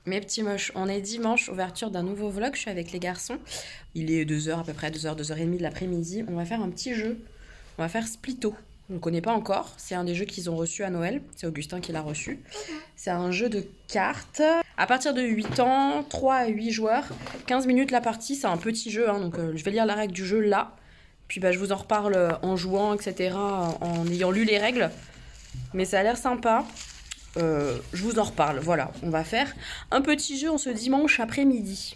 Mes petits moches, on est dimanche, ouverture d'un nouveau vlog, je suis avec les garçons. Il est 2h à peu près, 2h, 2h30 de l'après-midi. On va faire un petit jeu, on va faire Splitto. Je ne le connais pas encore, c'est un des jeux qu'ils ont reçu à Noël, c'est Augustin qui l'a reçu. C'est un jeu de cartes. À partir de 8 ans, 3 à 8 joueurs, 15 minutes la partie, c'est un petit jeu, hein, donc je vais lire la règle du jeu là. Puis je vous en reparle en jouant, etc., en ayant lu les règles. Mais ça a l'air sympa. Je vous en reparle. Voilà, on va faire un petit jeu en ce dimanche après-midi.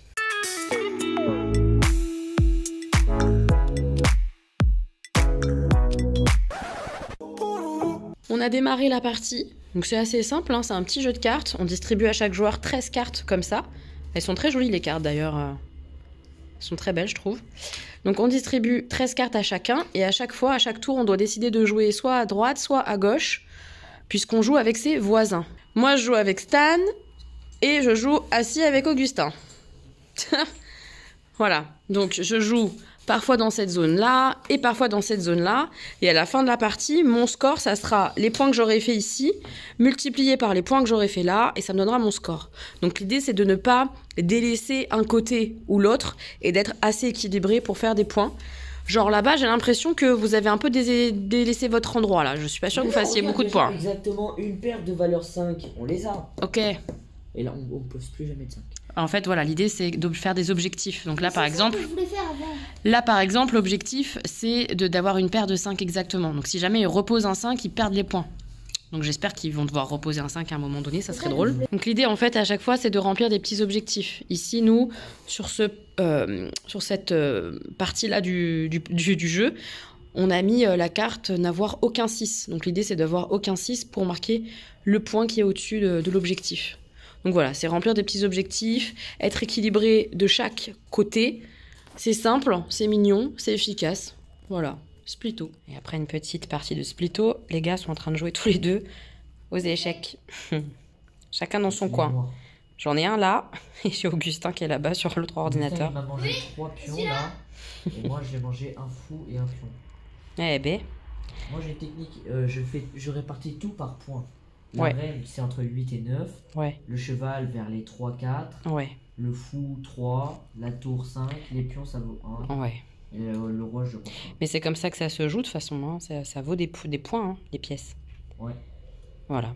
On a démarré la partie. Donc c'est assez simple, hein, c'est un petit jeu de cartes. On distribue à chaque joueur 13 cartes comme ça. Elles sont très jolies les cartes d'ailleurs. Elles sont très belles je trouve. Donc on distribue 13 cartes à chacun. Et à chaque fois, à chaque tour, on doit décider de jouer soit à droite, soit à gauche. Puisqu'on joue avec ses voisins. Moi, je joue avec Stan et je joue assis avec Augustin. Voilà, donc je joue parfois dans cette zone-là et parfois dans cette zone-là. Et à la fin de la partie, mon score, ça sera les points que j'aurais fait ici, multipliés par les points que j'aurais fait là, et ça me donnera mon score. Donc l'idée, c'est de ne pas délaisser un côté ou l'autre et d'être assez équilibré pour faire des points. Genre là-bas, j'ai l'impression que vous avez un peu délaissé votre endroit là. Je suis pas sûre que vous fassiez beaucoup de points. Exactement une paire de valeur 5, on les a. Ok. Et là, on ne pose plus jamais de 5. En fait, voilà, l'idée c'est de faire des objectifs. Donc là, par exemple, l'objectif c'est d'avoir une paire de 5 exactement. Donc si jamais ils reposent un 5, ils perdent les points. Donc j'espère qu'ils vont devoir reposer un 5 à un moment donné, ça serait drôle. Donc l'idée en fait à chaque fois c'est de remplir des petits objectifs. Ici nous, sur cette partie-là du jeu, on a mis la carte n'avoir aucun 6. Donc l'idée c'est d'avoir aucun 6 pour marquer le point qui est au-dessus de l'objectif. Donc voilà, c'est remplir des petits objectifs, être équilibré de chaque côté. C'est simple, c'est mignon, c'est efficace. Voilà. Splitto. Et après une petite partie de Splitto, les gars sont en train de jouer tous les deux aux échecs. Chacun dans son coin. J'en ai un là, et j'ai Augustin qui est là-bas sur l'autre ordinateur. Il m'a mangé 3 pions là, et moi j'ai mangé un fou et un pion. Eh ben. Moi j'ai une technique, je répartis tout par points. La Ouais. reine c'est entre 8 et 9, Ouais. le cheval vers les 3-4, Ouais. le fou 3, la tour 5, les pions ça vaut 1. Ouais. Et le roi, je crois. Mais c'est comme ça que ça se joue de toute façon, hein. Ça vaut des points, hein, les pièces. Ouais. Voilà,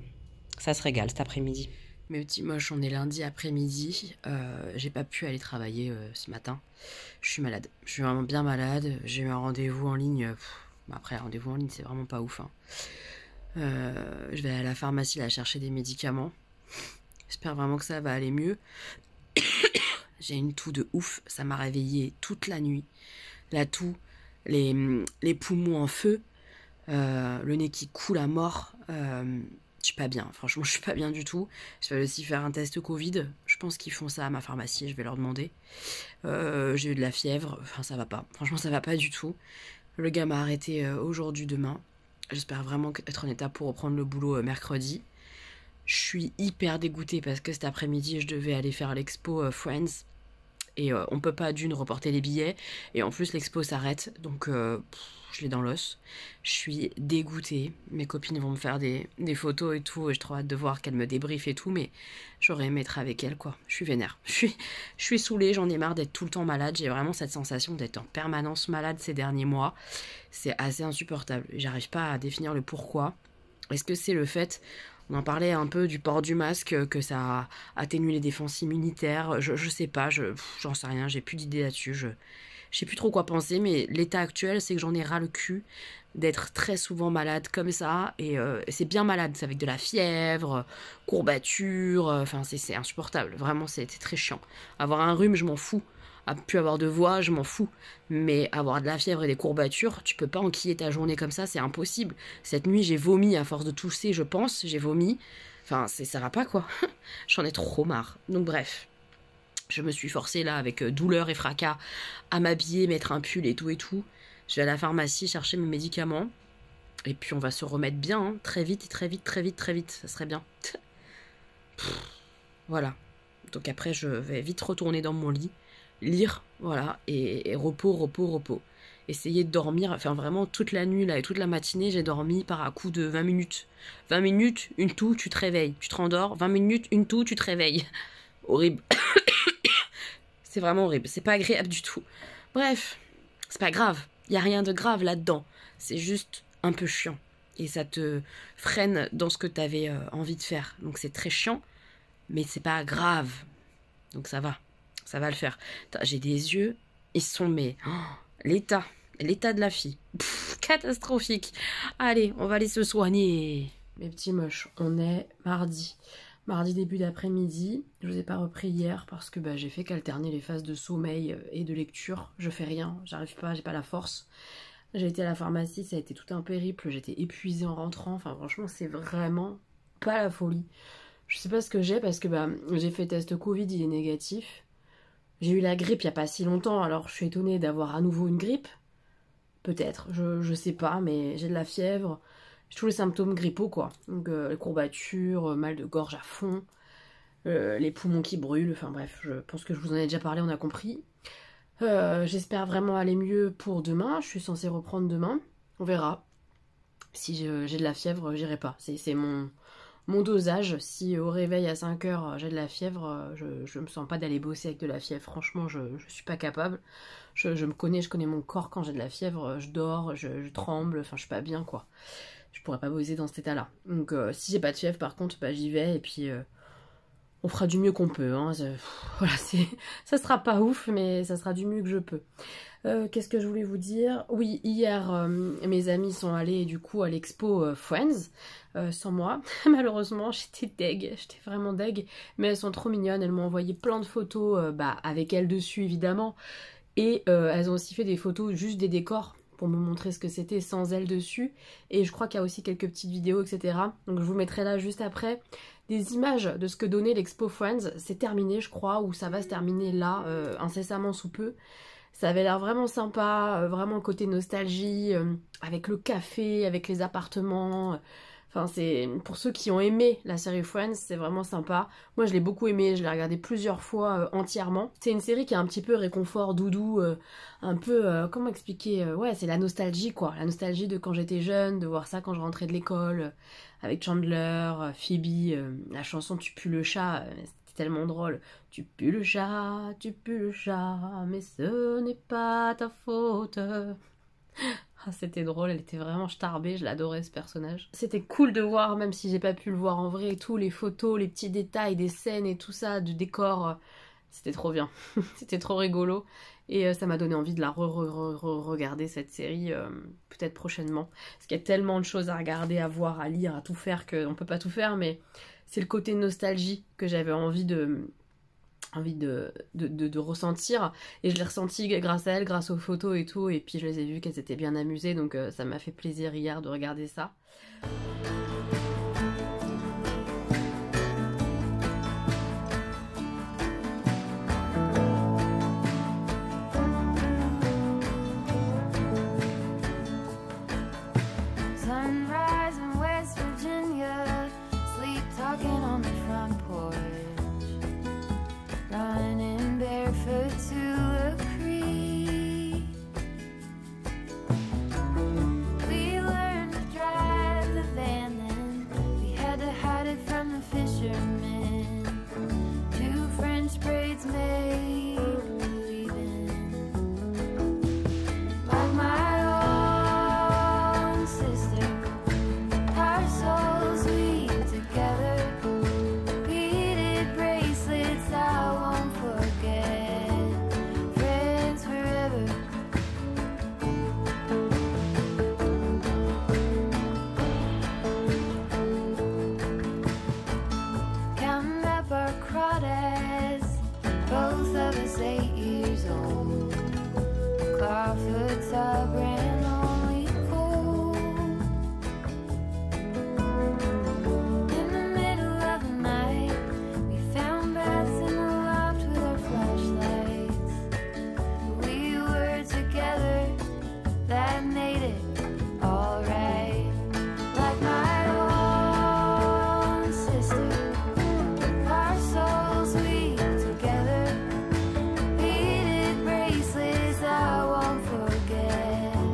ça se régale cet après-midi. Mes petits moches, on est lundi après-midi. J'ai pas pu aller travailler ce matin. Je suis malade. Je suis vraiment bien malade. J'ai eu un rendez-vous en ligne. Après, un rendez-vous en ligne, c'est vraiment pas ouf, hein. Je vais à la pharmacie là chercher des médicaments. J'espère vraiment que ça va aller mieux. J'ai une toux de ouf. Ça m'a réveillée toute la nuit. La toux, les poumons en feu, le nez qui coule à mort. Je suis pas bien, franchement je suis pas bien du tout. Je vais aussi faire un test Covid. Je pense qu'ils font ça à ma pharmacie, je vais leur demander. J'ai eu de la fièvre, enfin ça va pas. Franchement ça va pas du tout. Le gars m'a arrêté aujourd'hui, demain. J'espère vraiment être en état pour reprendre le boulot mercredi. Je suis hyper dégoûtée parce que cet après-midi je devais aller faire l'expo Friends. Et on peut pas d'une reporter les billets. Et en plus l'expo s'arrête. Donc je l'ai dans l'os. Je suis dégoûtée. Mes copines vont me faire des photos et tout. Et j'ai trop hâte de voir qu'elles me débriefent et tout. Mais j'aurais aimé être avec elles quoi. Je suis vénère. Je suis saoulée. J'en ai marre d'être tout le temps malade. J'ai vraiment cette sensation d'être en permanence malade ces derniers mois. C'est assez insupportable. J'arrive pas à définir le pourquoi. Est-ce que c'est le fait... On en parlait un peu du port du masque, que ça atténue les défenses immunitaires. Je sais pas, j'en sais rien, j'ai plus d'idées là-dessus. Je sais plus trop quoi penser, mais l'état actuel, c'est que j'en ai ras le cul d'être très souvent malade comme ça. Et c'est bien malade, c'est avec de la fièvre, courbature, enfin c'est insupportable. Vraiment, c'est très chiant. Avoir un rhume, je m'en fous. À plus avoir de voix, je m'en fous. Mais avoir de la fièvre et des courbatures, tu peux pas enquiller ta journée comme ça, c'est impossible. Cette nuit, j'ai vomi à force de tousser, je pense, j'ai vomi. Enfin, ça va pas, quoi. J'en ai trop marre. Donc bref, je me suis forcée, là, avec douleur et fracas, à m'habiller, mettre un pull et tout et tout. Je vais à la pharmacie chercher mes médicaments. Et puis on va se remettre bien, hein. Très vite, très vite, très vite, très vite. Ça serait bien. Voilà. Donc après, je vais vite retourner dans mon lit. Lire, voilà, et repos, repos, repos. Essayer de dormir, enfin vraiment toute la nuit là et toute la matinée, j'ai dormi par à coup de 20 minutes. 20 minutes, une toux, tu te réveilles. Tu te rendors, 20 minutes, une toux, tu te réveilles. horrible. C'est vraiment horrible, c'est pas agréable du tout. Bref, c'est pas grave, il y a rien de grave là-dedans. C'est juste un peu chiant. Et ça te freine dans ce que tu avais envie de faire. Donc c'est très chiant, mais c'est pas grave. Donc ça va le faire. J'ai des yeux, ils sont mais... Oh, l'état de la fille. Pff, catastrophique. Allez, on va aller se soigner. Mes petits moches, on est mardi. Mardi début d'après-midi. Je vous ai pas repris hier parce que j'ai fait qu'alterner les phases de sommeil et de lecture. Je fais rien, j'arrive pas, j'ai pas la force. J'ai été à la pharmacie, ça a été tout un périple, j'étais épuisée en rentrant, enfin franchement c'est vraiment pas la folie. Je sais pas ce que j'ai parce que j'ai fait test Covid, il est négatif. J'ai eu la grippe il y a pas si longtemps, alors je suis étonnée d'avoir à nouveau une grippe. Peut-être, je sais pas, mais j'ai de la fièvre, j'ai tous les symptômes grippaux quoi. Donc les courbatures, mal de gorge à fond, les poumons qui brûlent, enfin bref, je pense que je vous en ai déjà parlé, on a compris. J'espère vraiment aller mieux pour demain. Je suis censée reprendre demain. On verra. Si j'ai de la fièvre, j'irai pas. C'est mon dosage. Si au réveil à 5h j'ai de la fièvre, je me sens pas d'aller bosser avec de la fièvre. Franchement, je suis pas capable. Je me connais, je connais mon corps quand j'ai de la fièvre. Je dors, je tremble. Enfin, je suis pas bien quoi. Je pourrais pas bosser dans cet état-là. Donc si j'ai pas de fièvre, par contre, j'y vais et puis... on fera du mieux qu'on peut, hein. Voilà, ça sera pas ouf, mais ça sera du mieux que je peux. Qu'est-ce que je voulais vous dire? Oui, hier, mes amis sont allés du coup à l'expo Friends, sans moi. Malheureusement, j'étais vraiment deg, mais elles sont trop mignonnes, elles m'ont envoyé plein de photos, avec elles dessus évidemment, et elles ont aussi fait des photos juste des décors, pour me montrer ce que c'était sans elles dessus, et je crois qu'il y a aussi quelques petites vidéos, etc. Donc je vous mettrai là juste après des images de ce que donnait l'expo Friends. C'est terminé je crois, ou ça va se terminer là, incessamment sous peu. Ça avait l'air vraiment sympa, vraiment le côté nostalgie, avec le café, avec les appartements. Enfin, c'est pour ceux qui ont aimé la série Friends, c'est vraiment sympa. Moi, je l'ai beaucoup aimé, je l'ai regardé plusieurs fois entièrement. C'est une série qui est un petit peu réconfort, doudou, un peu, comment expliquer, ouais, c'est la nostalgie, quoi. La nostalgie de quand j'étais jeune, de voir ça quand je rentrais de l'école, avec Chandler, Phoebe, la chanson Tu pues le chat, c'était tellement drôle. Tu pues le chat, mais ce n'est pas ta faute. Ah, c'était drôle, elle était vraiment starbée, je l'adorais ce personnage. C'était cool de voir, même si j'ai pas pu le voir en vrai, tous les photos, les petits détails des scènes et tout ça, du décor, c'était trop bien. C'était trop rigolo et ça m'a donné envie de la regarder cette série, peut-être prochainement. Parce qu'il y a tellement de choses à regarder, à voir, à lire, à tout faire qu'on peut pas tout faire, mais c'est le côté nostalgie que j'avais envie de ressentir, et je l'ai ressenti grâce à elle, grâce aux photos et tout, et puis je les ai vues qu'elles étaient bien amusées, donc ça m'a fait plaisir hier de regarder ça. Bracelets I won't forget.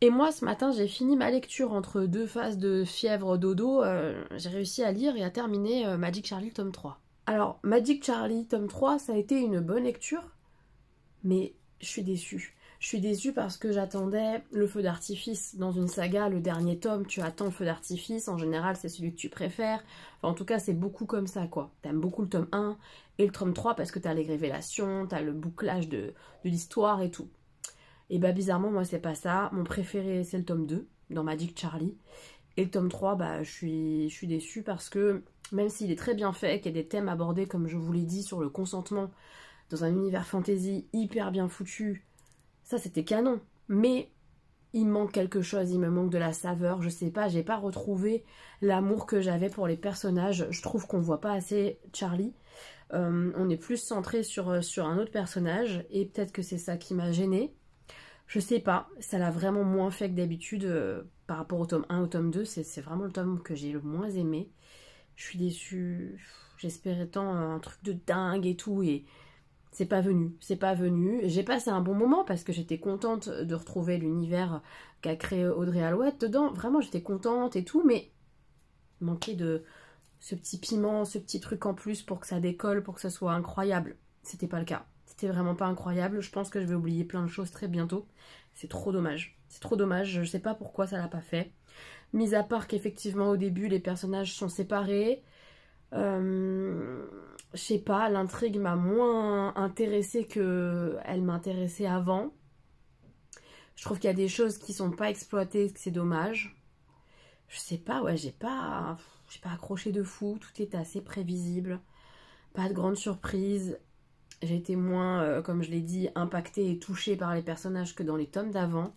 Et moi, ce matin, j'ai fini ma lecture entre 2 phases de fièvre dodo. J'ai réussi à lire et à terminer Magic Charlie tome 3. Alors, Magic Charlie tome 3, ça a été une bonne lecture, mais je suis déçue. Je suis déçue parce que j'attendais le feu d'artifice. Dans une saga, le dernier tome, tu attends le feu d'artifice. En général, c'est celui que tu préfères. Enfin, en tout cas, c'est beaucoup comme ça, quoi. T'aimes beaucoup le tome 1 et le tome 3 parce que t'as les révélations, t'as le bouclage de l'histoire et tout. Et bah bizarrement, moi, c'est pas ça. Mon préféré, c'est le tome 2, dans Magic Charlie. Et le tome 3, bah, je suis déçue parce que, même s'il est très bien fait, qu'il y a des thèmes abordés, comme je vous l'ai dit, sur le consentement, dans un univers fantasy hyper bien foutu, ça, c'était canon. Mais il manque quelque chose, il me manque de la saveur, je sais pas, j'ai pas retrouvé l'amour que j'avais pour les personnages. Je trouve qu'on voit pas assez Charlie. On est plus centré sur un autre personnage, et peut-être que c'est ça qui m'a gênée. Je sais pas, ça l'a vraiment moins fait que d'habitude par rapport au tome 1, au tome 2, c'est vraiment le tome que j'ai le moins aimé. Je suis déçue, j'espérais tant un truc de dingue et tout, et c'est pas venu, c'est pas venu. J'ai passé un bon moment parce que j'étais contente de retrouver l'univers qu'a créé Audrey Alouette dedans. Vraiment, j'étais contente et tout, mais il manquait de ce petit piment, ce petit truc en plus pour que ça décolle, pour que ça soit incroyable. C'était pas le cas. C'était vraiment pas incroyable. Je pense que je vais oublier plein de choses très bientôt. C'est trop dommage. C'est trop dommage. Je sais pas pourquoi ça l'a pas fait. Mis à part qu'effectivement au début les personnages sont séparés. Je sais pas, l'intrigue m'a moins intéressée qu'elle m'intéressait avant. Je trouve qu'il y a des choses qui sont pas exploitées, que c'est dommage. Je sais pas, ouais, j'ai pas accroché de fou. Tout est assez prévisible. Pas de grande surprise. J'ai été moins, comme je l'ai dit, impactée et touchée par les personnages que dans les tomes d'avant.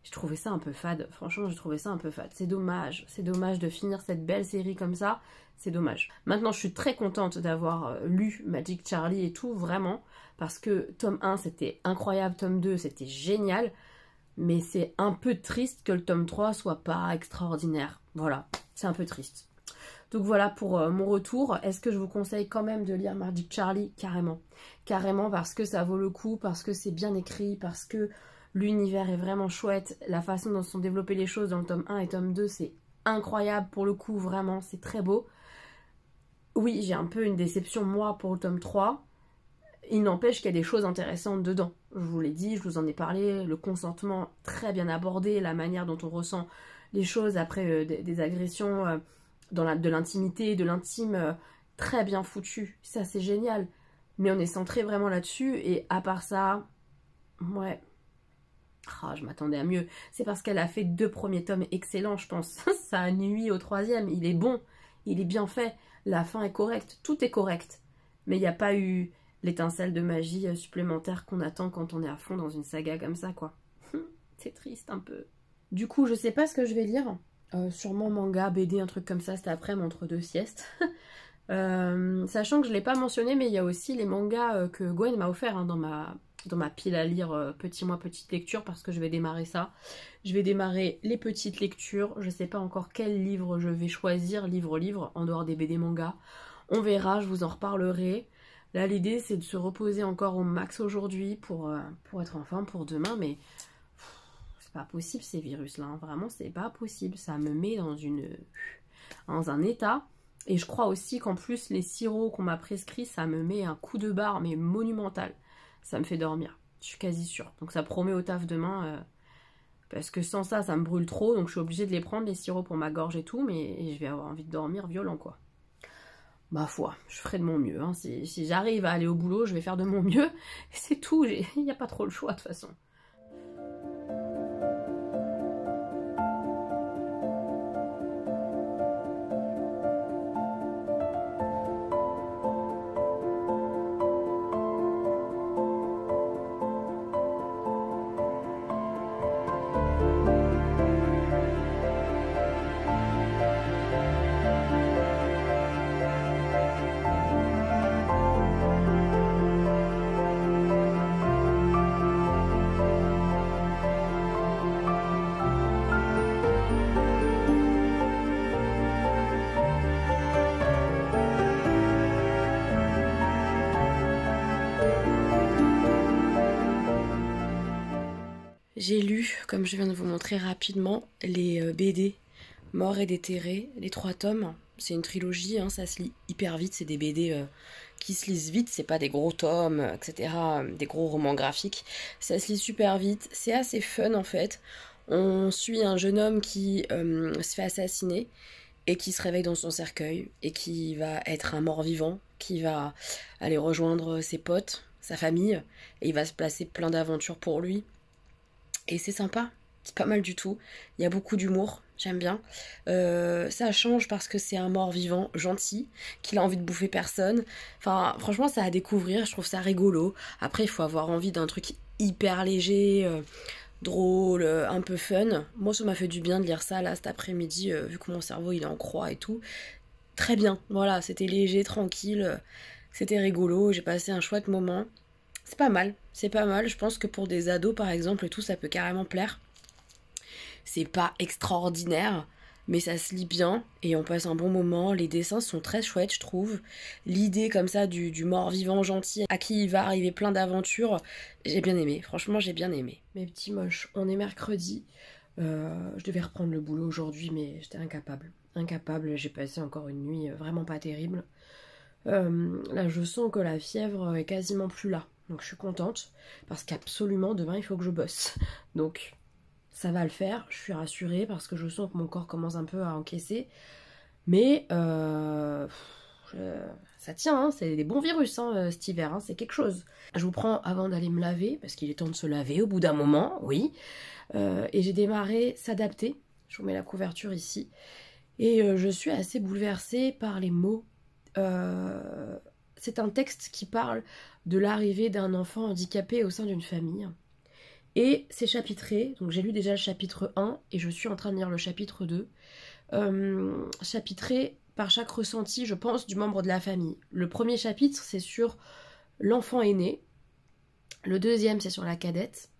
J'ai trouvé ça un peu fade. Franchement, j'ai trouvé ça un peu fade. C'est dommage. C'est dommage de finir cette belle série comme ça. C'est dommage. Maintenant, je suis très contente d'avoir lu Magic Charlie et tout, vraiment. Parce que tome 1, c'était incroyable. Tome 2, c'était génial. Mais c'est un peu triste que le tome 3 soit pas extraordinaire. Voilà, c'est un peu triste. Donc voilà pour mon retour. Est-ce que je vous conseille quand même de lire Magic Charlie? Carrément. Carrément, parce que ça vaut le coup, parce que c'est bien écrit, parce que l'univers est vraiment chouette. La façon dont sont développées les choses dans le tome 1 et tome 2, c'est incroyable pour le coup, vraiment, c'est très beau. Oui, j'ai un peu une déception, moi, pour le tome 3. Il n'empêche qu'il y a des choses intéressantes dedans. Je vous l'ai dit, je vous en ai parlé, le consentement très bien abordé, la manière dont on ressent les choses après des agressions... de l'intimité, de l'intime, très bien foutu. Ça, c'est génial. Mais on est centré vraiment là-dessus. Et à part ça, ouais. Ah, je m'attendais à mieux. C'est parce qu'elle a fait 2 premiers tomes excellents, je pense. Ça a nui au 3e. Il est bon. Il est bien fait. La fin est correcte. Tout est correct. Mais il n'y a pas eu l'étincelle de magie supplémentaire qu'on attend quand on est à fond dans une saga comme ça, quoi. C'est triste un peu. Du coup, je sais pas ce que je vais lire. Sûrement manga, BD, un truc comme ça, c'était après entre 2 siestes. Sachant que je ne l'ai pas mentionné, mais il y a aussi les mangas que Gwen m'a offert dans ma pile à lire petit mois, petite lecture, parce que je vais démarrer ça. Je vais démarrer les petites lectures. Je ne sais pas encore quel livre je vais choisir, livre, en dehors des BD mangas. On verra, je vous en reparlerai. Là, l'idée, c'est de se reposer encore au max aujourd'hui pour être en forme pour demain, mais... pas possible ces virus-là, hein. Vraiment c'est pas possible, ça me met dans un état, et je crois aussi qu'en plus les sirops qu'on m'a prescrits, ça me met un coup de barre, mais monumental, ça me fait dormir, je suis quasi sûre, donc ça promet au taf demain, parce que sans ça, ça me brûle trop, donc je suis obligée de les prendre, les sirops pour ma gorge et tout, mais je vais avoir envie de dormir violent quoi. Ma foi, je ferai de mon mieux, hein. Si j'arrive à aller au boulot, je vais faire de mon mieux, c'est tout, il n'y a pas trop le choix de toute façon. J'ai lu, comme je viens de vous montrer rapidement, les BD Mort et déterré, les 3 tomes. C'est une trilogie, hein, ça se lit hyper vite, c'est des BD qui se lisent vite, c'est pas des gros tomes, etc., des gros romans graphiques. Ça se lit super vite, c'est assez fun en fait. On suit un jeune homme qui se fait assassiner et qui se réveille dans son cercueil et qui va être un mort-vivant, qui va aller rejoindre ses potes, sa famille, et il va se placer plein d'aventures pour lui. Et c'est sympa, c'est pas mal du tout. Il y a beaucoup d'humour, j'aime bien. Ça change parce que c'est un mort-vivant gentil, qu'il a envie de bouffer personne. Enfin, franchement, ça à découvrir, je trouve ça rigolo. Après, il faut avoir envie d'un truc hyper léger, drôle, un peu fun. Moi, ça m'a fait du bien de lire ça là cet après-midi, vu que mon cerveau il est en croix et tout. Très bien, voilà, c'était léger, tranquille, c'était rigolo, j'ai passé un chouette moment. C'est pas mal, c'est pas mal. Je pense que pour des ados par exemple et tout, ça peut carrément plaire. C'est pas extraordinaire, mais ça se lit bien et on passe un bon moment. Les dessins sont très chouettes, je trouve. L'idée comme ça du mort-vivant gentil à qui il va arriver plein d'aventures, j'ai bien aimé. Franchement, j'ai bien aimé. Mes petits moches, on est mercredi. Je devais reprendre le boulot aujourd'hui, mais j'étais incapable. Incapable, j'ai passé encore une nuit vraiment pas terrible. Là, je sens que la fièvre est quasiment plus là. Donc je suis contente, parce qu'absolument, demain, il faut que je bosse. Donc, ça va le faire, je suis rassurée, parce que je sens que mon corps commence un peu à encaisser. Mais, ça tient, hein, c'est des bons virus, hein, cet hiver, hein, c'est quelque chose. Je vous prends avant d'aller me laver, parce qu'il est temps de se laver au bout d'un moment, oui. Et j'ai démarré S'adapter. Je vous mets la couverture ici. Et je suis assez bouleversée par les mots. C'est un texte qui parle de l'arrivée d'un enfant handicapé au sein d'une famille. Et c'est chapitré, donc j'ai lu déjà le chapitre 1 et je suis en train de lire le chapitre 2. Chapitré par chaque ressenti, je pense, du membre de la famille. Le premier chapitre, c'est sur l'enfant aîné. Le deuxième, c'est sur la cadette.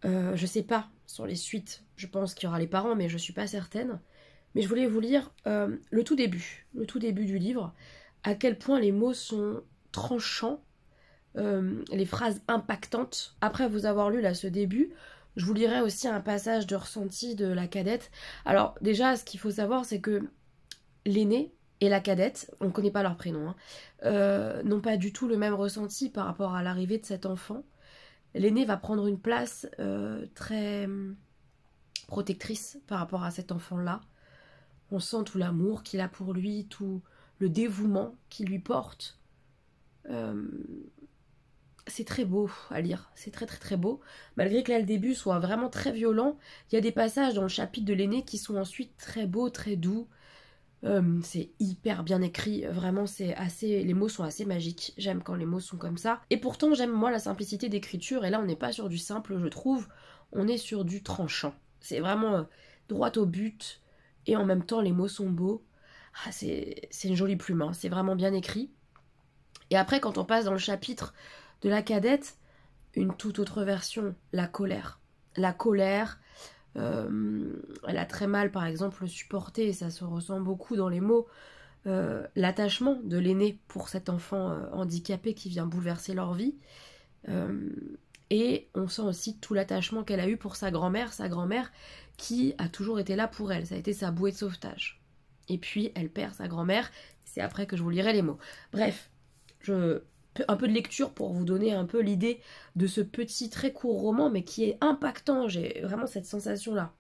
Je sais pas sur les suites, je pense qu'il y aura les parents, mais je suis pas certaine. Mais je voulais vous lire le tout début du livre, à quel point les mots sont tranchants, les phrases impactantes. Après vous avoir lu là ce début, je vous lirai aussi un passage de ressenti de la cadette. Alors déjà, ce qu'il faut savoir, c'est que l'aîné et la cadette, on ne connaît pas leur prénom, hein, n'ont pas du tout le même ressenti par rapport à l'arrivée de cet enfant. L'aîné va prendre une place très protectrice par rapport à cet enfant-là. On sent tout l'amour qu'il a pour lui, tout le dévouement qu'il lui porte. C'est très beau à lire, c'est très très très beau. Malgré que là le début soit vraiment très violent, il y a des passages dans le chapitre de l'aîné qui sont ensuite très beaux, très doux. C'est hyper bien écrit, vraiment c'est assez, les mots sont assez magiques. J'aime quand les mots sont comme ça. Et pourtant j'aime moi la simplicité d'écriture. Et là on n'est pas sur du simple, je trouve, on est sur du tranchant. C'est vraiment droit au but. Et en même temps les mots sont beaux. Ah, c'est une jolie plume, hein. C'est vraiment bien écrit. Et après quand on passe dans le chapitre de la cadette, une toute autre version, la colère. La colère, elle a très mal par exemple supporté, et ça se ressent beaucoup dans les mots, l'attachement de l'aîné pour cet enfant handicapé qui vient bouleverser leur vie. Et on sent aussi tout l'attachement qu'elle a eu pour sa grand-mère qui a toujours été là pour elle, ça a été sa bouée de sauvetage. Et puis elle perd sa grand-mère, c'est après que je vous lirai les mots. Bref, un peu de lecture pour vous donner un peu l'idée de ce petit très court roman, mais qui est impactant, j'ai vraiment cette sensation-là.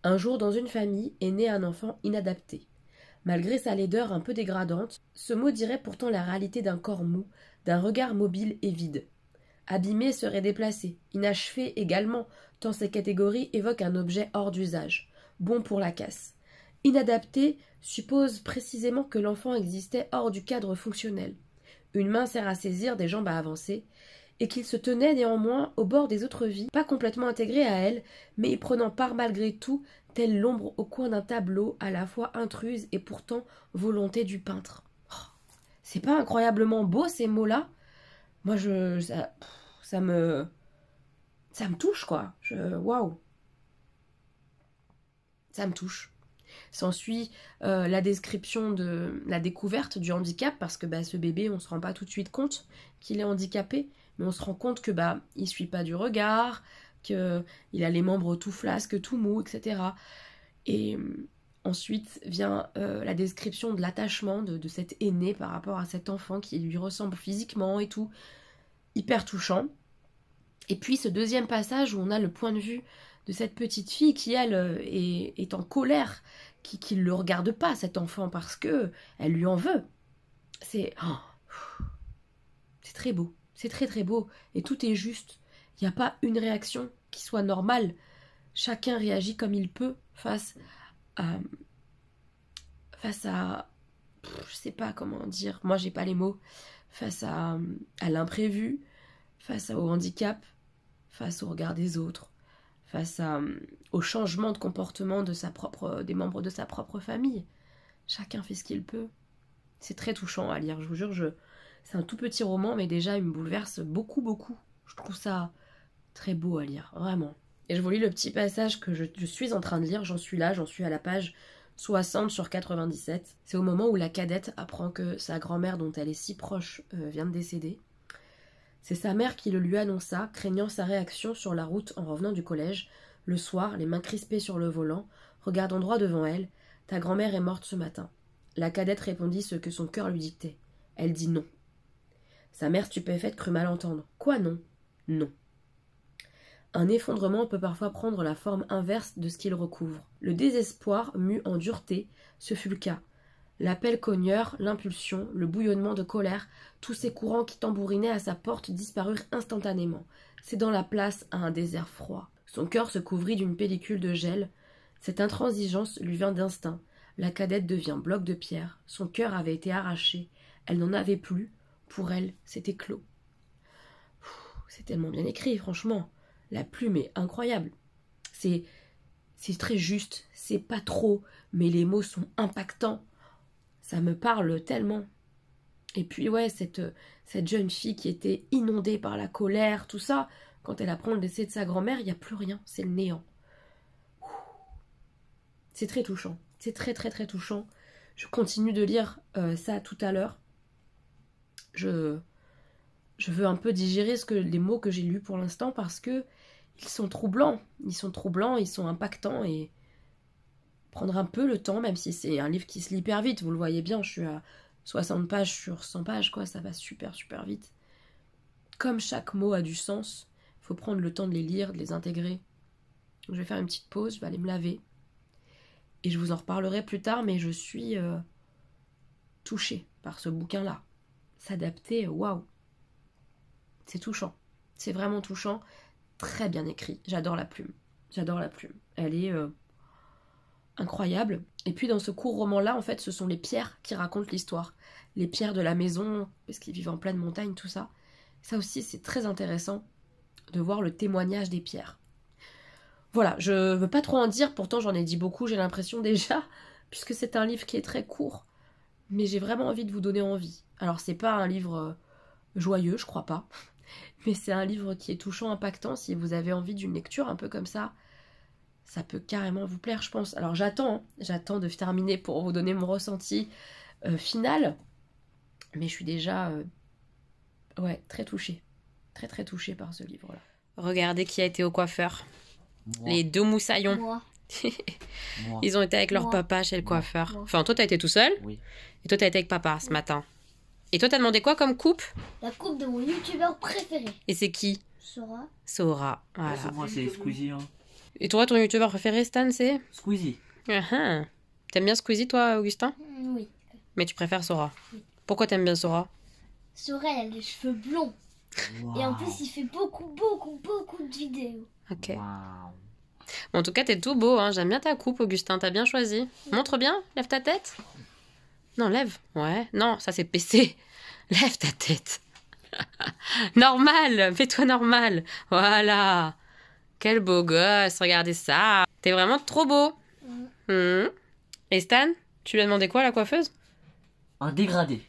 Un jour, dans une famille, est né un enfant inadapté. Malgré sa laideur un peu dégradante, ce mot dirait pourtant la réalité d'un corps mou, d'un regard mobile et vide. Abîmé serait déplacé, inachevé également, tant ces catégories évoquent un objet hors d'usage, bon pour la casse. Inadapté suppose précisément que l'enfant existait hors du cadre fonctionnel. Une main sert à saisir, des jambes à avancer, et qu'il se tenait néanmoins au bord des autres vies, pas complètement intégré à elles, mais y prenant part malgré tout, telle l'ombre au coin d'un tableau, à la fois intruse et pourtant volonté du peintre. Oh, c'est pas incroyablement beau ces mots-là? Moi, ça me touche, quoi. Waouh. Ça me touche. S'ensuit la description de la découverte du handicap, parce que ce bébé, on ne se rend pas tout de suite compte qu'il est handicapé, mais on se rend compte que il suit pas du regard, qu'il a les membres tout flasques, tout mous, etc. Et ensuite vient la description de l'attachement de cet aîné par rapport à cet enfant qui lui ressemble physiquement et tout. Hyper touchant. Et puis ce deuxième passage où on a le point de vue de cette petite fille qui, elle, est en colère, qui ne le regarde pas, cet enfant, parce que elle lui en veut. C'est très beau. C'est très très beau. Et tout est juste. Il n'y a pas une réaction qui soit normale. Chacun réagit comme il peut face à je sais pas comment dire, moi j'ai pas les mots, face à l'imprévu, face au handicap, face au regard des autres, face au changement de comportement des membres de sa propre famille. Chacun fait ce qu'il peut. C'est très touchant à lire, je vous jure. C'est un tout petit roman, mais déjà il me bouleverse beaucoup, beaucoup. Je trouve ça très beau à lire, vraiment. Et je vous lis le petit passage que je suis en train de lire, j'en suis à la page 60 sur 97. C'est au moment où la cadette apprend que sa grand-mère, dont elle est si proche, vient de décéder. C'est sa mère qui le lui annonça, craignant sa réaction sur la route en revenant du collège. Le soir, les mains crispées sur le volant, regardant droit devant elle, « Ta grand-mère est morte ce matin. » La cadette répondit ce que son cœur lui dictait. Elle dit non. Sa mère stupéfaite crut mal entendre. « Quoi non ?»« Non. » Un effondrement peut parfois prendre la forme inverse de ce qu'il recouvre. Le désespoir mue en dureté, ce fut le cas. L'appel cogneur, l'impulsion, le bouillonnement de colère, tous ces courants qui tambourinaient à sa porte disparurent instantanément, cédant la place à un désert froid. Son cœur se couvrit d'une pellicule de gel. Cette intransigeance lui vint d'instinct. La cadette devient bloc de pierre. Son cœur avait été arraché. Elle n'en avait plus. Pour elle, c'était clos. C'est tellement bien écrit, franchement. La plume est incroyable. C'est très juste, c'est pas trop, mais les mots sont impactants. Ça me parle tellement. Et puis ouais, cette jeune fille qui était inondée par la colère, tout ça, quand elle apprend le décès de sa grand-mère, il n'y a plus rien, c'est le néant. C'est très touchant, c'est très très très touchant. Je continue de lire ça tout à l'heure. Je veux un peu digérer les mots que j'ai lus pour l'instant parce que ils sont troublants, ils sont impactants et prendre un peu le temps, même si c'est un livre qui se lit hyper vite, vous le voyez bien, je suis à 60 pages sur 100 pages, quoi, ça va super super vite. Comme chaque mot a du sens, il faut prendre le temps de les lire, de les intégrer. Donc, je vais faire une petite pause, je vais aller me laver et je vous en reparlerai plus tard, mais je suis touchée par ce bouquin-là. S'adapter, waouh, c'est touchant, c'est vraiment touchant. Très bien écrit, j'adore la plume. Elle est incroyable. Et puis dans ce court roman-là, en fait, ce sont les pierres qui racontent l'histoire. Les pierres de la maison, parce qu'ils vivent en pleine montagne, tout ça. Ça aussi, c'est très intéressant de voir le témoignage des pierres. Voilà, je veux pas trop en dire, pourtant j'en ai dit beaucoup, j'ai l'impression déjà, puisque c'est un livre qui est très court. Mais j'ai vraiment envie de vous donner envie. Alors c'est pas un livre joyeux, je crois pas. Mais c'est un livre qui est touchant, impactant. Si vous avez envie d'une lecture un peu comme ça peut carrément vous plaire, je pense. Alors j'attends de terminer pour vous donner mon ressenti final. Mais je suis déjà très touchée. Très très touchée par ce livre-là. Regardez qui a été au coiffeur. Moi. Les deux moussaillons. Moi. Ils ont été avec leur papa chez le coiffeur. Enfin, toi, t'as été tout seul. Oui. Et toi, t'as été avec papa ce matin. Et toi, t'as demandé quoi comme coupe? La coupe de mon youtubeur préféré. Et c'est qui? Sora. Voilà. C'est moi, c'est Squeezie. Hein. Et toi, ton youtubeur préféré, Stan, c'est? Squeezie. Uh-huh. T'aimes bien Squeezie, toi, Augustin? Oui. Mais tu préfères Sora? Oui. Pourquoi t'aimes bien Sora? Sora, elle a les cheveux blonds. Wow. Et en plus, il fait beaucoup de vidéos. Ok. Wow. Bon, en tout cas, t'es tout beau, hein. J'aime bien ta coupe, Augustin. T'as bien choisi. Montre bien. Lève ta tête. Non, lève. Ouais. Non, ça c'est PC. Lève ta tête. Normal. Fais-toi normal. Voilà. Quel beau gosse. Regardez ça. T'es vraiment trop beau. Et Stan, tu lui as demandé quoi à la coiffeuse? Un dégradé.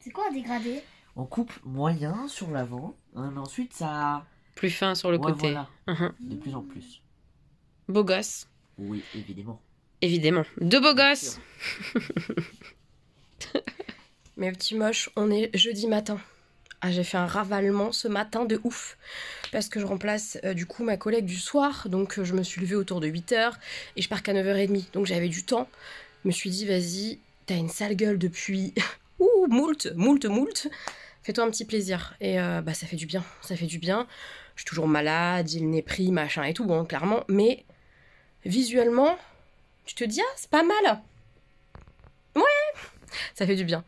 C'est quoi un dégradé? On coupe moyen sur l'avant. Ensuite, ça... Plus fin sur le côté. Voilà. De plus en plus. Beau gosse. Oui, évidemment. Évidemment. Deux beaux gosses. Mes petits moches, on est jeudi matin. Ah, j'ai fait un ravalement ce matin de ouf parce que je remplace du coup ma collègue du soir, donc je me suis levée autour de 8h et je pars qu'à 9h30, donc j'avais du temps. Je me suis dit vas-y, t'as une sale gueule depuis ouh, moult, fais-toi un petit plaisir. Et bah ça fait du bien, ça fait du bien. Je suis toujours malade, j'ai le nez pris, machin et tout, bon clairement, mais visuellement, tu te dis ah c'est pas mal. Ouais, ça fait du bien.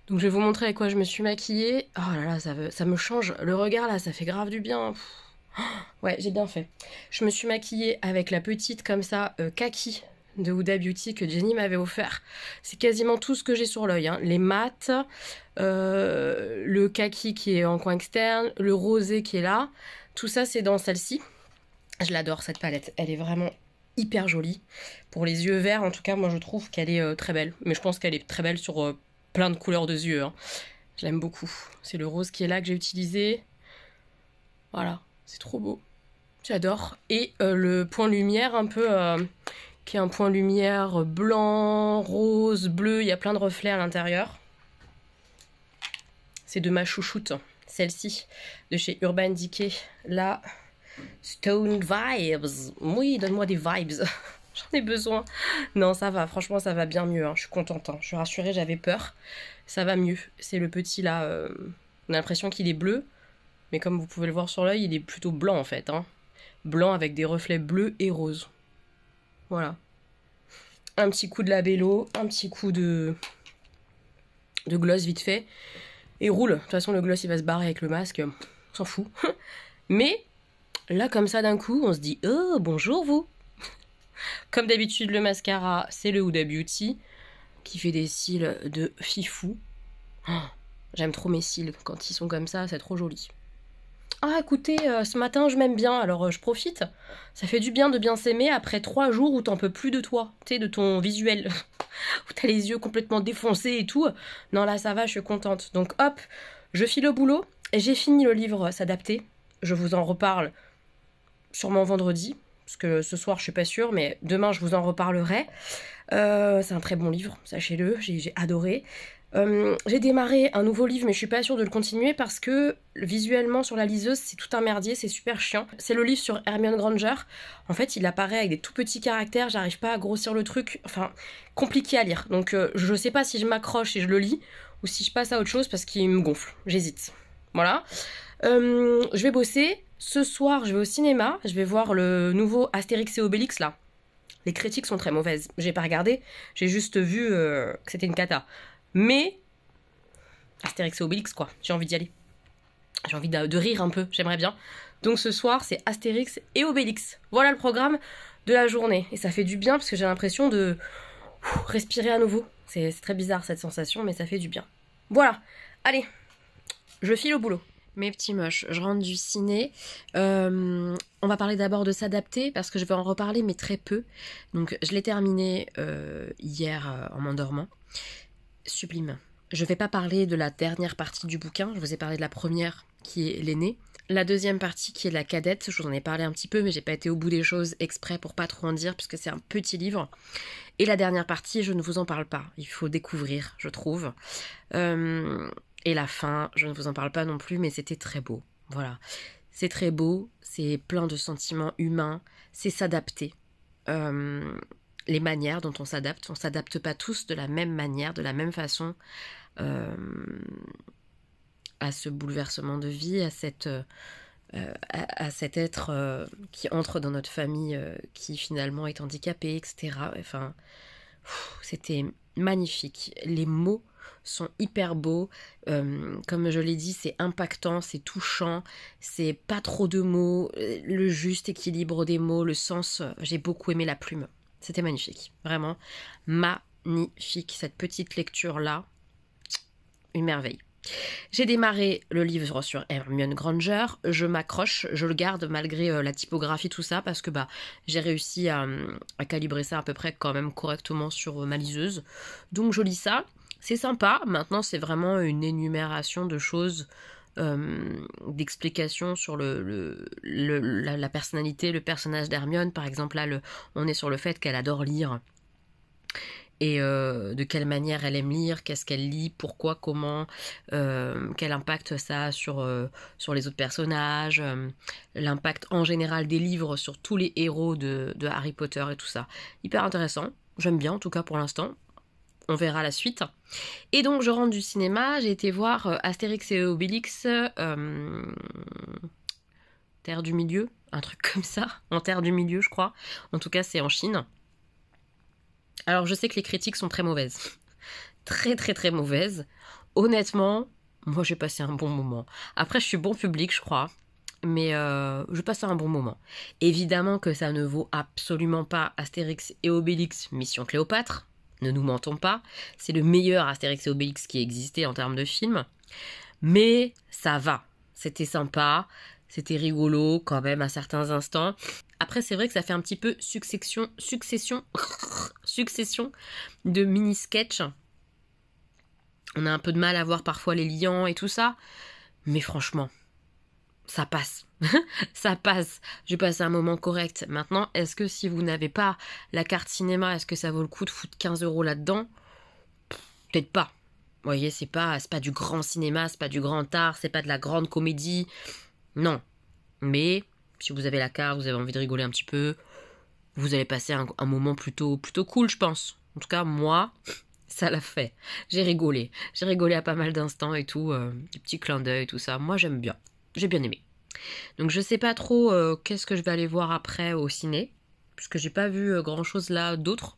Donc je vais vous montrer avec quoi je me suis maquillée. Oh là là, ça me change. Le regard là, ça fait grave du bien. Ouais, j'ai bien fait. Je me suis maquillée avec la petite comme ça, kaki de Huda Beauty que Jenny m'avait offert. C'est quasiment tout ce que j'ai sur l'œil. Hein. Les mates, le kaki qui est en coin externe, le rosé qui est là. Tout ça, c'est dans celle-ci. Je l'adore cette palette. Elle est vraiment hyper jolie. Pour les yeux verts, en tout cas, moi je trouve qu'elle est très belle. Mais je pense qu'elle est très belle sur... plein de couleurs de yeux. Hein. Je l'aime beaucoup. C'est le rose qui est là que j'ai utilisé. Voilà, c'est trop beau. J'adore. Et le point lumière un peu... qui est un point lumière blanc, rose, bleu. Il y a plein de reflets à l'intérieur. C'est de ma chouchoute. Celle-ci, de chez Urban Decay. La Stone Vibes. Oui, donne-moi des vibes. J'en ai besoin. Non, ça va. Franchement, ça va bien mieux. Hein. Je suis contente. Hein. Je suis rassurée, j'avais peur. Ça va mieux. C'est le petit là. On a l'impression qu'il est bleu. Mais comme vous pouvez le voir sur l'œil, il est plutôt blanc en fait. Hein. Blanc avec des reflets bleus et roses. Voilà. Un petit coup de labello. Un petit coup de gloss vite fait. Et roule. De toute façon, le gloss il va se barrer avec le masque. On s'en fout. Mais là, comme ça d'un coup, on se dit oh, bonjour vous. Comme d'habitude, le mascara, c'est le Huda Beauty, qui fait des cils de fifou. Oh, j'aime trop mes cils quand ils sont comme ça, c'est trop joli. Ah, écoutez, ce matin, je m'aime bien, alors je profite. Ça fait du bien de bien s'aimer après 3 jours où t'en peux plus de toi, tu sais, de ton visuel. Où t'as les yeux complètement défoncés et tout. Non, là, ça va, je suis contente. Donc, hop, je file au boulot et j'ai fini le livre S'adapter. Je vous en reparle sûrement vendredi. Parce que ce soir, je suis pas sûre, mais demain, je vous en reparlerai. C'est un très bon livre, sachez-le, j'ai adoré. J'ai démarré un nouveau livre, mais je suis pas sûre de le continuer parce que visuellement, sur la liseuse, c'est tout un merdier, c'est super chiant. C'est le livre sur Hermione Granger. En fait, il apparaît avec des tout petits caractères, j'arrive pas à grossir le truc. Enfin, compliqué à lire. Donc, je sais pas si je m'accroche et je le lis, ou si je passe à autre chose parce qu'il me gonfle. J'hésite. Voilà. Je vais bosser. Ce soir, je vais au cinéma. Je vais voir le nouveau Astérix et Obélix, là. Les critiques sont très mauvaises. J'ai pas regardé. J'ai juste vu que c'était une cata. Mais Astérix et Obélix, quoi. J'ai envie d'y aller. J'ai envie de rire un peu. J'aimerais bien. Donc ce soir, c'est Astérix et Obélix. Voilà le programme de la journée. Et ça fait du bien parce que j'ai l'impression de respirer à nouveau. C'est très bizarre cette sensation, mais ça fait du bien. Voilà. Allez, je file au boulot. Mes petits moches, je rentre du ciné. On va parler d'abord de S'adapter parce que je vais en reparler, mais très peu. Donc, je l'ai terminé hier en m'endormant. Sublime. Je vais pas parler de la dernière partie du bouquin. Je vous ai parlé de la première qui est l'aînée. La deuxième partie qui est la cadette, je vous en ai parlé un petit peu, mais j'ai pas été au bout des choses exprès pour pas trop en dire puisque c'est un petit livre. Et la dernière partie, je ne vous en parle pas. Il faut découvrir, je trouve. Et la fin, je ne vous en parle pas non plus, mais c'était très beau. Voilà. C'est très beau, c'est plein de sentiments humains, c'est s'adapter. Les manières dont on s'adapte pas tous de la même manière, de la même façon à ce bouleversement de vie, à cet être qui entre dans notre famille, qui finalement est handicapé, etc. Enfin, c'était magnifique. Les mots sont hyper beaux, comme je l'ai dit, c'est impactant, c'est touchant, c'est pas trop de mots, le juste équilibre des mots, le sens, j'ai beaucoup aimé la plume, c'était magnifique, vraiment magnifique, cette petite lecture-là, une merveille. J'ai démarré le livre sur Hermione Granger, je m'accroche, je le garde malgré la typographie, tout ça, parce que j'ai réussi à calibrer ça à peu près quand même correctement sur ma liseuse, donc je lis ça. C'est sympa, maintenant c'est vraiment une énumération de choses, d'explications sur la personnalité, le personnage d'Hermione. Par exemple là, on est sur le fait qu'elle adore lire et de quelle manière elle aime lire, qu'est-ce qu'elle lit, pourquoi, comment, quel impact ça a sur les autres personnages, l'impact en général des livres sur tous les héros de Harry Potter et tout ça. Hyper intéressant, j'aime bien en tout cas pour l'instant. On verra la suite. Et donc je rentre du cinéma, j'ai été voir Astérix et Obélix, Terre du Milieu, un truc comme ça, en Terre du Milieu je crois. En tout cas c'est en Chine. Alors je sais que les critiques sont très mauvaises. Très très très mauvaises. Honnêtement, moi j'ai passé un bon moment. Après je suis bon public je crois. Mais je passe un bon moment. Évidemment que ça ne vaut absolument pas Astérix et Obélix Mission Cléopâtre. Ne nous mentons pas, c'est le meilleur Astérix et Obélix qui existait en termes de film. Mais ça va, c'était sympa, c'était rigolo quand même à certains instants. Après c'est vrai que ça fait un petit peu succession de mini-sketchs. On a un peu de mal à voir parfois les liants et tout ça. Mais franchement, ça passe. Ça passe. J'ai passé un moment correct. Maintenant, est-ce que si vous n'avez pas la carte cinéma, est-ce que ça vaut le coup de foutre 15 € là-dedans? Peut-être pas. Vous voyez, c'est pas du grand cinéma, c'est pas du grand art, c'est pas de la grande comédie. Non. Mais si vous avez la carte, vous avez envie de rigoler un petit peu, vous allez passer un moment plutôt cool, je pense. En tout cas, moi, ça l'a fait. J'ai rigolé. J'ai rigolé à pas mal d'instants et tout, des petits clins d'œil, tout ça. Moi, j'aime bien. J'ai bien aimé. Donc je sais pas trop qu'est-ce que je vais aller voir après au ciné, puisque j'ai pas vu grand chose là d'autre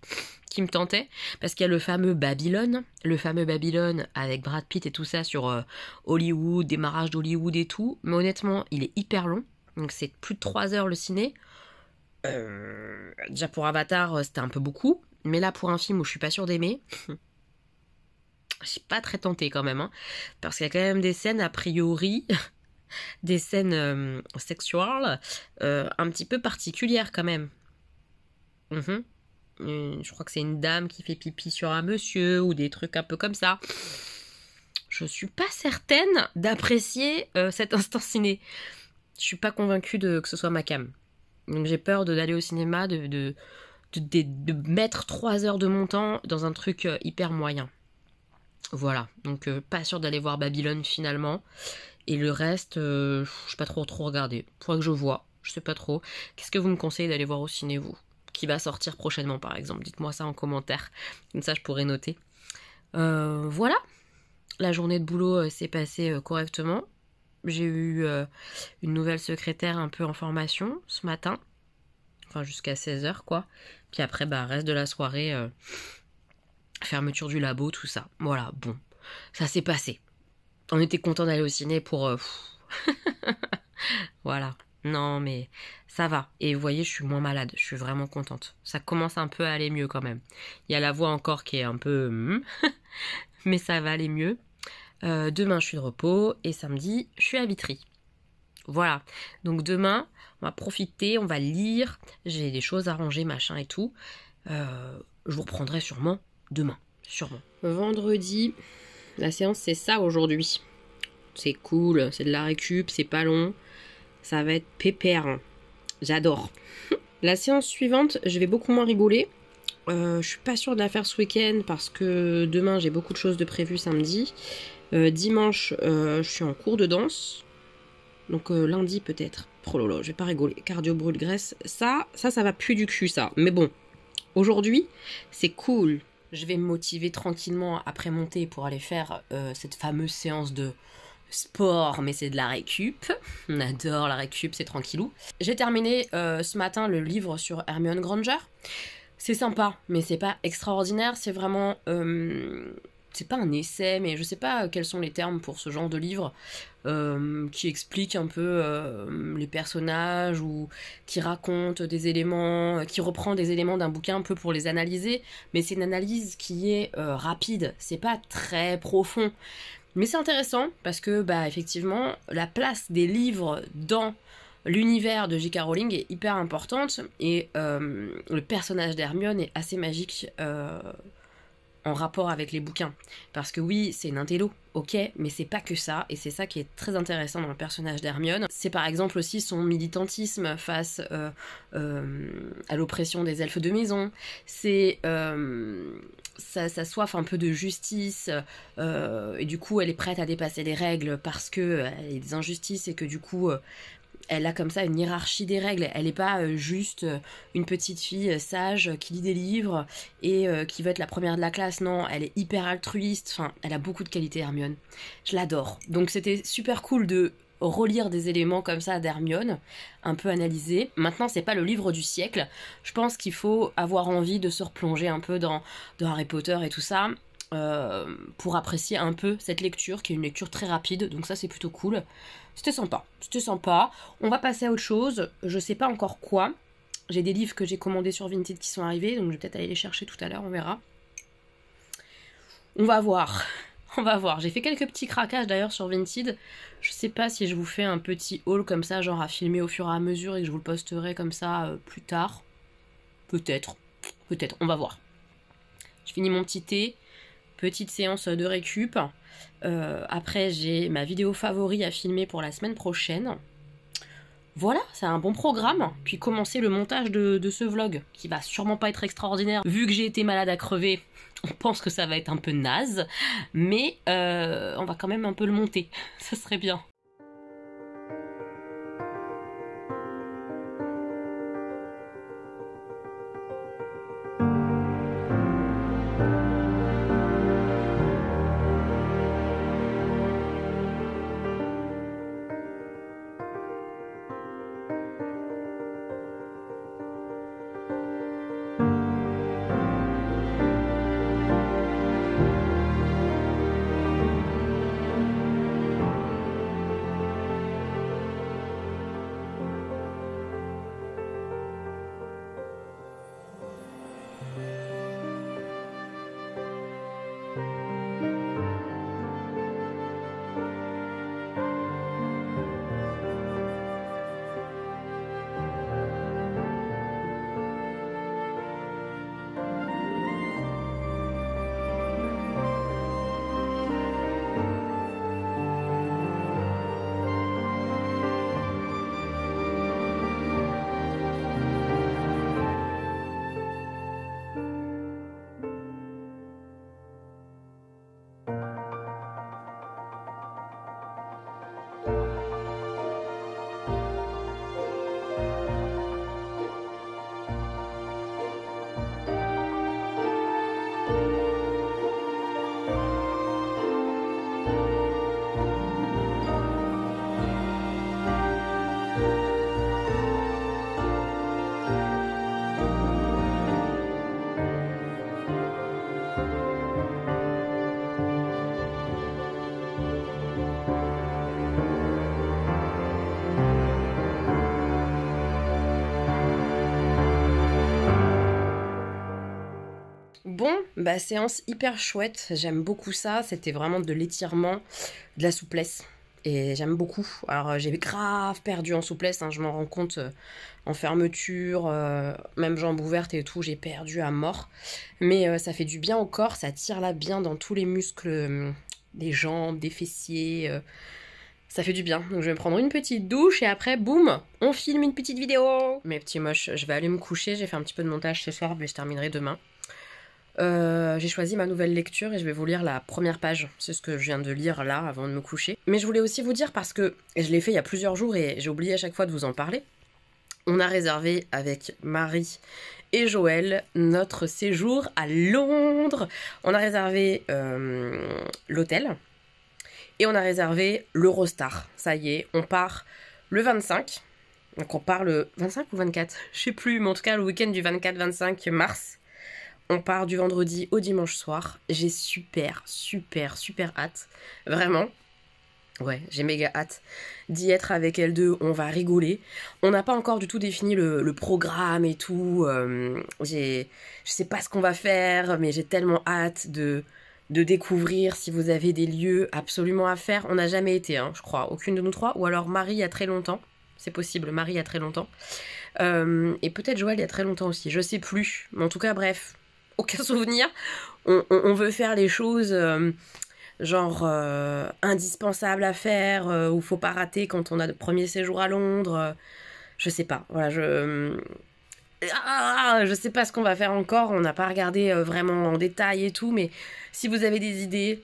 qui me tentait, parce qu'il y a le fameux Babylone avec Brad Pitt et tout ça sur Hollywood, démarrage d'Hollywood et tout, mais honnêtement il est hyper long, donc c'est plus de 3 heures le ciné. Déjà pour Avatar c'était un peu beaucoup, mais là pour un film où je suis pas sûre d'aimer, je suis pas très tentée quand même, hein, parce qu'il y a quand même des scènes a priori... des scènes sexuelles un petit peu particulières quand même. Je crois que c'est une dame qui fait pipi sur un monsieur ou des trucs un peu comme ça. Je suis pas certaine d'apprécier cet instant ciné. Je suis pas convaincue que ce soit ma came. Donc j'ai peur d'aller au cinéma, de mettre 3 heures de mon temps dans un truc hyper moyen. Voilà, donc pas sûr d'aller voir Babylone finalement. Et le reste, je sais pas trop regarder. Faudrait que je vois, je sais pas trop. Qu'est-ce que vous me conseillez d'aller voir au ciné, vous? Qui va sortir prochainement, par exemple? Dites-moi ça en commentaire. Comme ça, je pourrais noter. Voilà. La journée de boulot s'est passée correctement. J'ai eu une nouvelle secrétaire un peu en formation ce matin. Enfin, jusqu'à 16h, quoi. Puis après, reste de la soirée, fermeture du labo, tout ça. Voilà, bon. Ça s'est passé. On était content d'aller au ciné pour... Voilà. Non, mais ça va. Et vous voyez, je suis moins malade. Je suis vraiment contente. Ça commence un peu à aller mieux quand même. Il y a la voix encore qui est un peu... mais ça va aller mieux. Demain, je suis de repos. Et samedi, je suis à Vitry. Voilà. Donc demain, on va profiter, on va lire. J'ai des choses à ranger, machin et tout. Je vous reprendrai sûrement demain. Sûrement. Vendredi... La séance, c'est ça aujourd'hui. C'est cool, c'est de la récup, c'est pas long. Ça va être pépère. J'adore. La séance suivante, je vais beaucoup moins rigoler. Je suis pas sûre de la faire ce week-end parce que demain, j'ai beaucoup de choses de prévues samedi. Dimanche, je suis en cours de danse. Donc lundi peut-être. Oh là là, je vais pas rigoler. Cardio brûle graisse. Ça va plus du cul ça. Mais bon, aujourd'hui, c'est cool. Je vais me motiver tranquillement après monter pour aller faire cette fameuse séance de sport, mais c'est de la récup. On adore la récup, c'est tranquillou. J'ai terminé ce matin le livre sur Hermione Granger. C'est sympa, mais c'est pas extraordinaire. C'est vraiment... c'est pas un essai, mais je sais pas quels sont les termes pour ce genre de livre qui explique un peu les personnages ou qui raconte des éléments, qui reprend des éléments d'un bouquin un peu pour les analyser, mais c'est une analyse qui est rapide, c'est pas très profond. Mais c'est intéressant parce que effectivement la place des livres dans l'univers de J.K. Rowling est hyper importante et le personnage d'Hermione est assez magique en rapport avec les bouquins. Parce que oui, c'est une intello, ok, mais c'est pas que ça, et c'est ça qui est très intéressant dans le personnage d'Hermione. C'est par exemple aussi son militantisme face à l'oppression des elfes de maison, c'est sa soif un peu de justice, et du coup elle est prête à dépasser les règles parce que il y a des injustices et que du coup elle a comme ça une hiérarchie des règles. Elle n'est pas juste une petite fille sage qui lit des livres et qui veut être la première de la classe. Non, elle est hyper altruiste. Enfin, elle a beaucoup de qualités, Hermione. Je l'adore. Donc c'était super cool de relire des éléments comme ça d'Hermione, un peu analysés. Maintenant, c'est pas le livre du siècle. Je pense qu'il faut avoir envie de se replonger un peu dans Harry Potter et tout ça. Pour apprécier un peu cette lecture qui est une lecture très rapide, donc ça c'est plutôt cool. C'était sympa. On va passer à autre chose, je sais pas encore quoi. J'ai des livres que j'ai commandés sur Vinted qui sont arrivés, donc je vais peut-être aller les chercher tout à l'heure, on verra. On va voir. J'ai fait quelques petits craquages d'ailleurs sur Vinted. Je sais pas si je vous fais un petit haul comme ça, genre à filmer au fur et à mesure et que je vous le posterai comme ça plus tard. Peut-être, on va voir. Je finis mon petit thé. Petite séance de récup. Après, j'ai ma vidéo favori à filmer pour la semaine prochaine. Voilà, c'est un bon programme. Puis commencer le montage de ce vlog, qui va sûrement pas être extraordinaire. Vu que j'ai été malade à crever, on pense que ça va être un peu naze. Mais on va quand même un peu le monter. Ça serait bien. Bon, bah séance hyper chouette, j'aime beaucoup ça, c'était vraiment de l'étirement, de la souplesse, et j'aime beaucoup. Alors j'ai grave perdu en souplesse, hein, je m'en rends compte en fermeture, même jambes ouvertes et tout, j'ai perdu à mort. Mais ça fait du bien au corps, ça tire là bien dans tous les muscles des jambes, des fessiers, ça fait du bien. Donc je vais me prendre une petite douche et après, boum, on filme une petite vidéo. Mes petits moches, je vais aller me coucher, j'ai fait un petit peu de montage ce soir, mais je terminerai demain. J'ai choisi ma nouvelle lecture et je vais vous lire la première page. C'est ce que je viens de lire là avant de me coucher. Mais je voulais aussi vous dire parce que je l'ai fait il y a plusieurs jours et j'ai oublié à chaque fois de vous en parler. On a réservé avec Marie et Joël notre séjour à Londres. On a réservé l'hôtel et on a réservé l'Eurostar. Ça y est, on part le 25. Donc on part le 25 ou 24 ? Je sais plus, mais en tout cas le week-end du 24-25 mars. On part du vendredi au dimanche soir. J'ai super hâte. Vraiment. Ouais, j'ai méga hâte d'y être avec elles deux. On va rigoler. On n'a pas encore du tout défini le programme et tout. Je sais pas ce qu'on va faire, mais j'ai tellement hâte de découvrir si vous avez des lieux absolument à faire. On n'a jamais été, hein, je crois. Aucune de nous trois. Ou alors Marie il y a très longtemps. C'est possible, Marie il y a très longtemps. Et peut-être Joël il y a très longtemps aussi. Je sais plus. Mais en tout cas, bref. Aucun souvenir. On veut faire les choses indispensables à faire, où faut pas rater quand on a le premier séjour à Londres. Je sais pas. Voilà, je sais pas ce qu'on va faire encore, on n'a pas regardé vraiment en détail et tout, mais si vous avez des idées,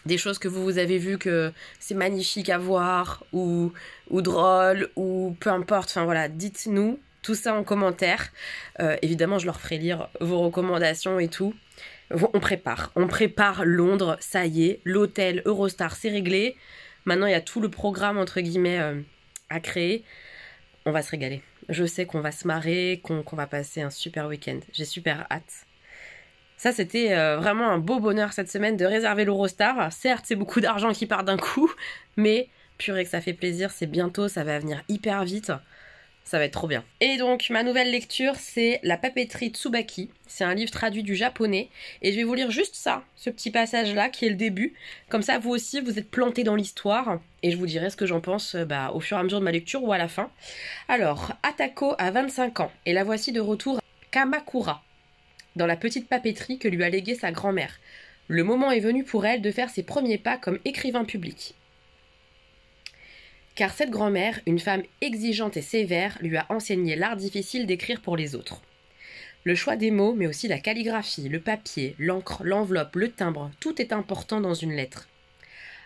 des choses que vous avez vues que c'est magnifique à voir, ou drôle, ou peu importe, enfin voilà, dites-nous tout ça en commentaire. Évidemment, je leur ferai lire vos recommandations et tout. On prépare Londres, ça y est, l'hôtel Eurostar, c'est réglé. Maintenant, il y a tout le programme, entre guillemets, à créer. On va se régaler. Je sais qu'on va se marrer, qu'on va passer un super week-end. J'ai super hâte. Ça, c'était vraiment un beau bonheur cette semaine de réserver l'Eurostar. Certes, c'est beaucoup d'argent qui part d'un coup, mais purée que ça fait plaisir, c'est bientôt, ça va venir hyper vite. Ça va être trop bien. Et donc, ma nouvelle lecture, c'est La papeterie Tsubaki. C'est un livre traduit du japonais. Et je vais vous lire juste ça, ce petit passage-là, qui est le début. Comme ça, vous aussi, vous êtes plantés dans l'histoire. Et je vous dirai ce que j'en pense au fur et à mesure de ma lecture ou à la fin. Alors, Atako a 25 ans. Et la voici de retour à Kamakura, dans la petite papeterie que lui a léguée sa grand-mère. Le moment est venu pour elle de faire ses premiers pas comme écrivain public. Car cette grand-mère, une femme exigeante et sévère, lui a enseigné l'art difficile d'écrire pour les autres. Le choix des mots, mais aussi la calligraphie, le papier, l'encre, l'enveloppe, le timbre, tout est important dans une lettre.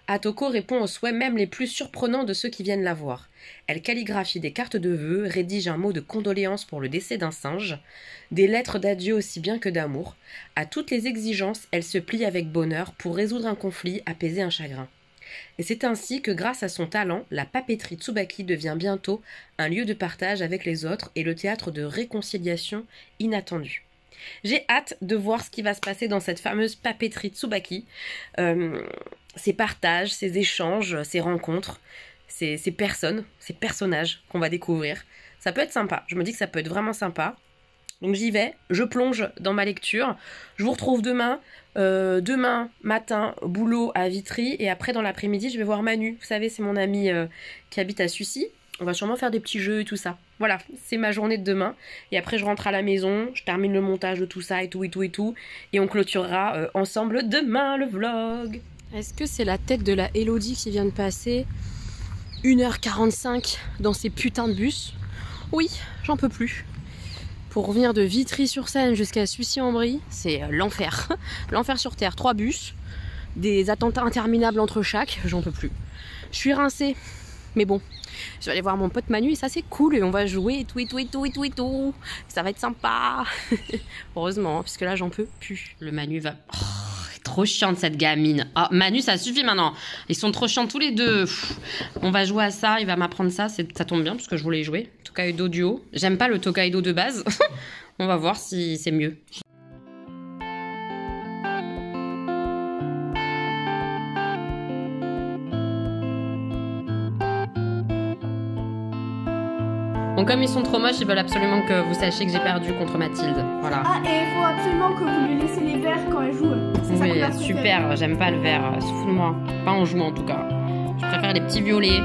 Atoko répond aux souhaits même les plus surprenants de ceux qui viennent la voir. Elle calligraphie des cartes de vœux, rédige un mot de condoléance pour le décès d'un singe, des lettres d'adieu aussi bien que d'amour. À toutes les exigences, elle se plie avec bonheur pour résoudre un conflit, apaiser un chagrin. Et c'est ainsi que grâce à son talent, la papeterie Tsubaki devient bientôt un lieu de partage avec les autres et le théâtre de réconciliation inattendue. J'ai hâte de voir ce qui va se passer dans cette fameuse papeterie Tsubaki. Ces partages, ces échanges, ces rencontres, ces personnes, ces personnages qu'on va découvrir. Ça peut être sympa, je me dis que ça peut être vraiment sympa. Donc j'y vais, je plonge dans ma lecture. Je vous retrouve demain. Demain matin, boulot à Vitry. Et après, dans l'après-midi, je vais voir Manu. Vous savez, c'est mon ami qui habite à Sucy. On va sûrement faire des petits jeux et tout ça. Voilà, c'est ma journée de demain. Et après, je rentre à la maison. Je termine le montage de tout ça et tout. Et on clôturera ensemble demain le vlog. Est-ce que c'est la tête de la Elodie qui vient de passer 1h45 dans ces putains de bus? Oui, j'en peux plus. Pour revenir de Vitry-sur-Seine jusqu'à Sucy-en-Brie, c'est l'enfer. L'enfer sur terre. 3 bus, des attentes interminables entre chaque, j'en peux plus. Je suis rincée, mais bon, je vais aller voir mon pote Manu et ça c'est cool. Et on va jouer et tout. Ça va être sympa. Heureusement, parce que là j'en peux plus. Le Manu va... Oh, trop chiante cette gamine. Ah, Manu, ça suffit maintenant. Ils sont trop chiants tous les deux. On va jouer à ça, il va m'apprendre ça. Ça tombe bien parce que je voulais y jouer. Tokaido Duo. J'aime pas le Tokaido de base. On va voir si c'est mieux. Bon, comme ils sont trop moches, ils veulent absolument que vous sachiez que j'ai perdu contre Mathilde. Voilà. Ah, et il faut absolument que vous lui laissez les verres quand elle joue. Oui, super, j'aime pas le vert. Se fout de moi. Pas en jouant en tout cas. Je préfère les petits violets.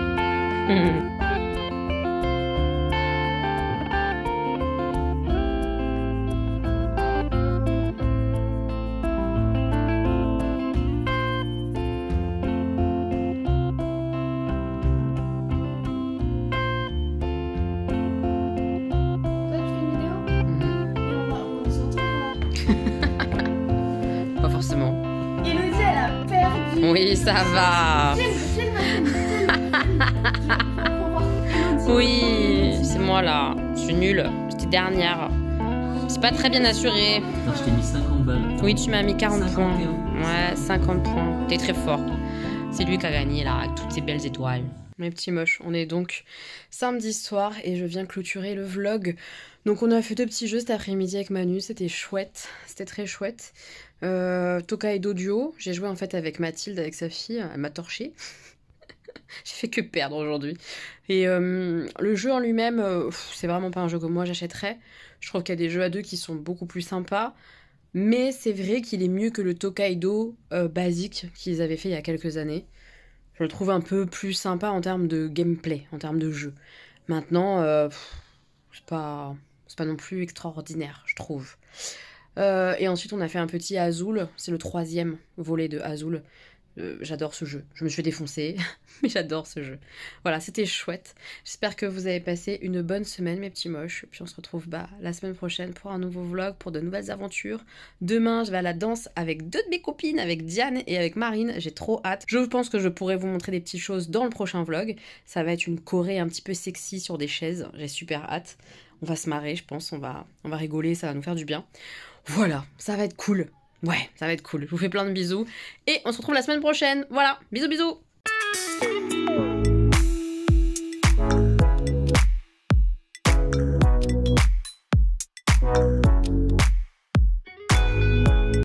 Pas forcément. Elodie, elle a perdu. Oui, ça va. Oui, c'est moi là. Je suis nulle. J'étais dernière. C'est pas très bien assuré. Attends, je t'ai mis 50 balles. Oui, tu m'as mis 40 points. 51. Ouais, 50 points. T'es très fort. C'est lui qui a gagné là, avec toutes ces belles étoiles. Mes petits moches, on est donc samedi soir et je viens clôturer le vlog. Donc on a fait 2 petits jeux cet après-midi avec Manu, c'était chouette, c'était très chouette. Tokaido Duo, j'ai joué en fait avec Mathilde, avec sa fille, elle m'a torché. J'ai fait que perdre aujourd'hui. Et le jeu en lui-même, c'est vraiment pas un jeu que moi j'achèterais. Je trouve qu'il y a des jeux à 2 qui sont beaucoup plus sympas. Mais c'est vrai qu'il est mieux que le Tokaido basique qu'ils avaient fait il y a quelques années. Je le trouve un peu plus sympa en termes de gameplay, en termes de jeu. Maintenant, c'est pas non plus extraordinaire, je trouve. Et ensuite, on a fait un petit Azul. C'est le 3e volet de Azul. J'adore ce jeu. Je me suis défoncée, mais j'adore ce jeu. Voilà, c'était chouette. J'espère que vous avez passé une bonne semaine, mes petits moches. Puis on se retrouve la semaine prochaine pour un nouveau vlog, pour de nouvelles aventures. Demain, je vais à la danse avec 2 de mes copines, avec Diane et avec Marine. J'ai trop hâte. Je pense que je pourrai vous montrer des petites choses dans le prochain vlog. Ça va être une choré un petit peu sexy sur des chaises. J'ai super hâte. On va se marrer, je pense. On va rigoler, ça va nous faire du bien. Voilà, ça va être cool. Ouais, ça va être cool. Je vous fais plein de bisous. Et on se retrouve la semaine prochaine. Voilà, bisous bisous.